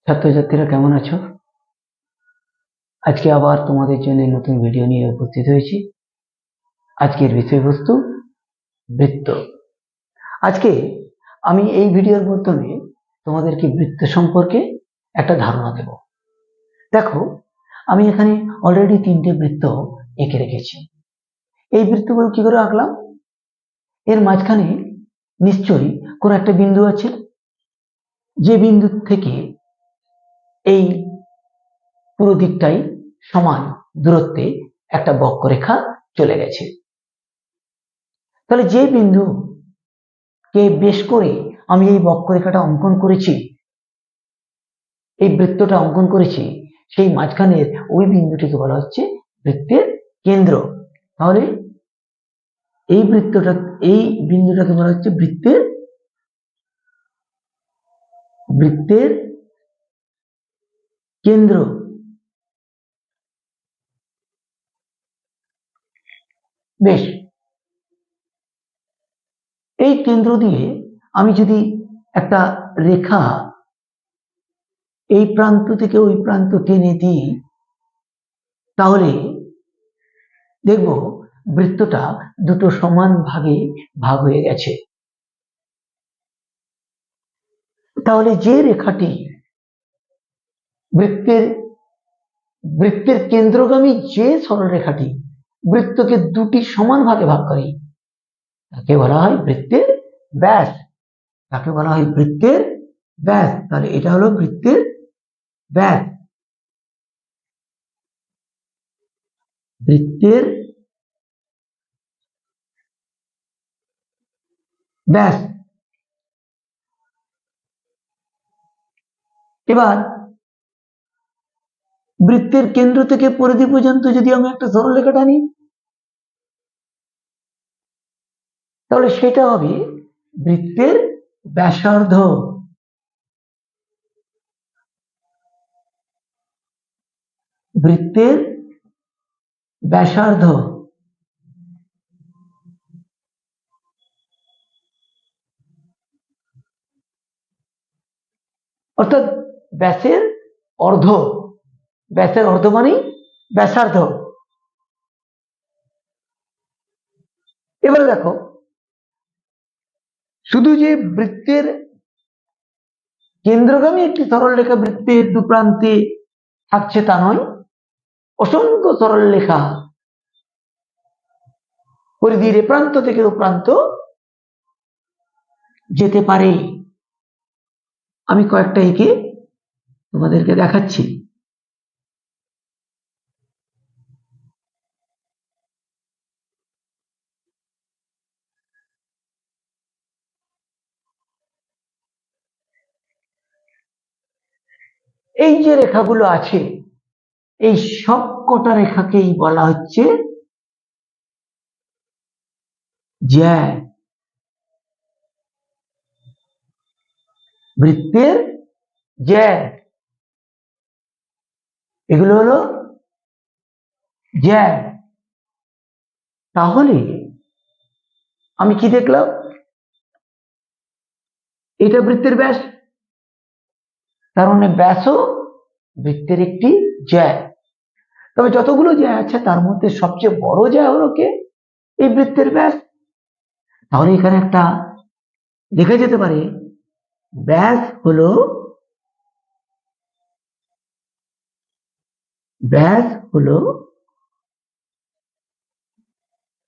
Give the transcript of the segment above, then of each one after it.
ছাত্রছাত্রীরা কেমন আছো? আজকে আবার তোমাদের জন্য নতুন ভিডিও নিয়ে উপস্থিত হয়েছি। আজকের বিষয়বস্তু বৃত্ত। আজকে আমি এই ভিডিওর মাধ্যমে তোমাদেরকে বৃত্ত সম্পর্কে একটা ধারণা দেব। দেখো, আমি এখানে অলরেডি 3টে বৃত্ত এঁকে রেখেছি। এই বৃত্তগুলো কি করে আঁকলাম? এর মাঝখানে নিশ্চয়ই কোনো একটা বিন্দু আছে, যে বিন্দু থেকে এই পুরো দিকটাই সমান দূরত্বে একটা বক্ররেখা চলে গেছে। তাহলে যে বিন্দুকে বেশ করে আমি এই বক্ররেখাটা অঙ্কন করেছি, এই বৃত্তটা অঙ্কন করেছি, সেই মাঝখানের ওই বিন্দুটিকে বলা হচ্ছে বৃত্তের কেন্দ্র। তাহলে এই বিন্দুটাকে বলা হচ্ছে বৃত্তের কেন্দ্র। বেশ, এই কেন্দ্র দিয়ে আমি যদি একটা রেখা এই প্রান্ত থেকে ওই প্রান্ত টেনে দিই, তাহলে দেখব বৃত্তটা দুটো সমান ভাগে ভাগ হয়ে গেছে। তাহলে যে রেখাটি বৃত্তের কেন্দ্রগামী, যে সরলরেখাটি বৃত্তকে দুটি সমান ভাগে ভাগ করে, তাকে বলা হয় বৃত্তের ব্যাস। তাহলে এটা হলো বৃত্তের ব্যাস। বৃত্তের ব্যাস। এবার বৃত্তের কেন্দ্র থেকে পরিধি পর্যন্ত যদি আমি একটা সরলরেখা টানি, তাহলে সেটা হবে বৃত্তের ব্যাসার্ধ। বৃত্তের ব্যাসার্ধ। অর্থাৎ ব্যাসের অর্ধ। ব্যাসের অর্ধ মানে ব্যাসার্ধ। এবারে দেখো, শুধু যে বৃত্তের কেন্দ্রগামী একটি সরলরেখা বৃত্তের দু প্রান্তে থাকছে তা নয়, অসংখ্য সরলরেখা পরিধির এ প্রান্ত থেকে ও প্রান্ত যেতে পারে। আমি কয়েকটা এঁকে তোমাদেরকে দেখাচ্ছি। এই যে রেখাগুলো আছে, এই সব কটা রেখাকেই বলা হচ্ছে জ্যা। বৃত্তের জ্যা। এগুলো হলো জ্যা। তাহলে আমি কি দেখলাম? এটা বৃত্তের ব্যাস, তার মানে ব্যাসও বৃত্তের একটি জ্যা। তবে যতগুলো জ্যা আছে তার মধ্যে সবচেয়ে বড় জ্যা হলো কে? এই বৃত্তের ব্যাস। তাহলে এখানে একটা লেখা যেতে পারে, ব্যাস হলো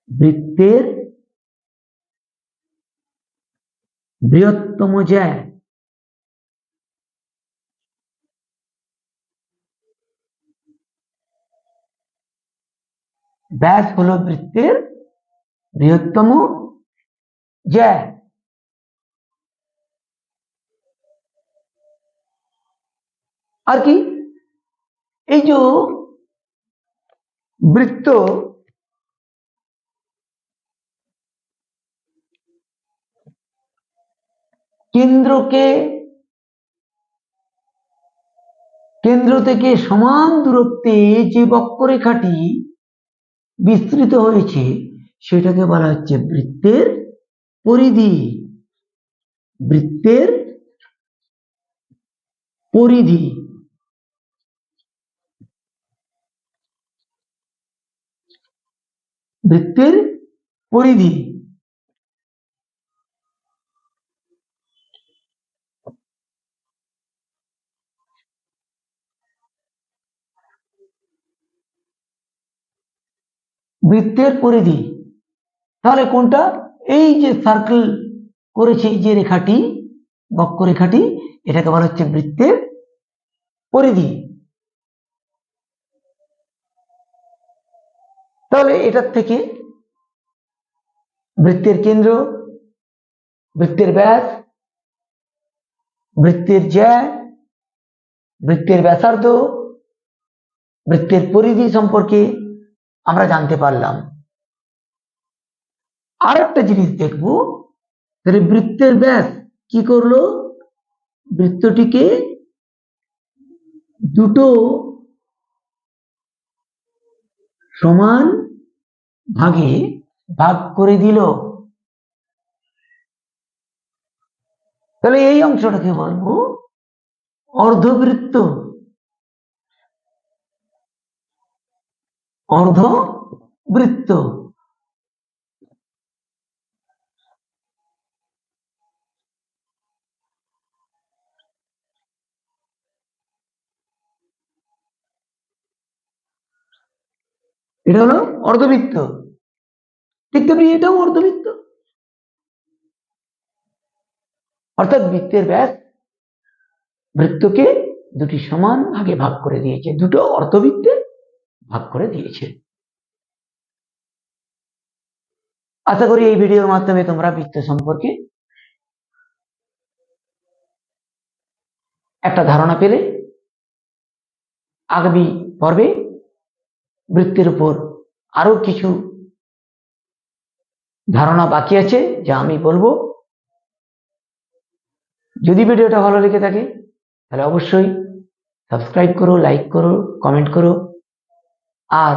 বৃত্তের বৃহত্তম জ্যা। ব্যাস হলো বৃত্তের বৃহত্তম জ্যা। আর কি, এই যে বৃত্ত কেন্দ্র থেকে সমান দূরত্বে যে বক্ররেখাটি বিস্তৃত হয়েছে, সেটাকে বলা হচ্ছে বৃত্তের পরিধি। বৃত্তের পরিধি, বৃত্তের পরিধি। বৃত্তের পরিধি তাহলে কোনটা? এই যে সার্কেল করেছি, যে রেখাটি, বক্ররেখাটি, এটাকে বলা হচ্ছে বৃত্তের পরিধি। তাহলে এটার থেকে বৃত্তের কেন্দ্র, বৃত্তের ব্যাস, বৃত্তের জ্যা, বৃত্তের ব্যাসার্ধ, বৃত্তের পরিধি সম্পর্কে আমরা জানতে পারলাম। আর একটা জিনিস দেখব, তাহলে বৃত্তের ব্যাস কি করলো? বৃত্তটিকে দুটো সমান ভাগে ভাগ করে দিল। তাহলে এই অংশটাকে বলবো অর্ধবৃত্ত। অর্ধবৃত্ত। এটা হলো অর্ধবৃত্ত। ঠিক তেমনি এটাও অর্ধবৃত্ত। অর্থাৎ বৃত্তের ব্যাস বৃত্তকে দুটি সমান ভাগে ভাগ করে দিয়েছে, দুটো অর্ধবৃত্তে ভাগ করে দিয়েছে। আশা করি এই ভিডিওর মাধ্যমে তোমরা বৃত্ত সম্পর্কে একটা ধারণা পেলে। আগামী পর্বে বৃত্তের উপর আরো কিছু ধারণা বাকি আছে যা আমি বলবো। যদি ভিডিওটা ভালো লেগে থাকে তাহলে অবশ্যই সাবস্ক্রাইব করো, লাইক করো, কমেন্ট করো, আর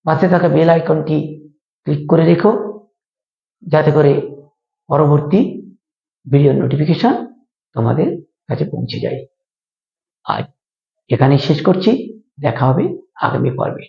পাশে থাকা বেল আইকনটি ক্লিক করে রেখো, যাতে করে পরবর্তী ভিডিওর নোটিফিকেশন তোমাদের কাছে পৌঁছে যায়। আজ এখানেই শেষ করছি, দেখা হবে আগামী পর্বে।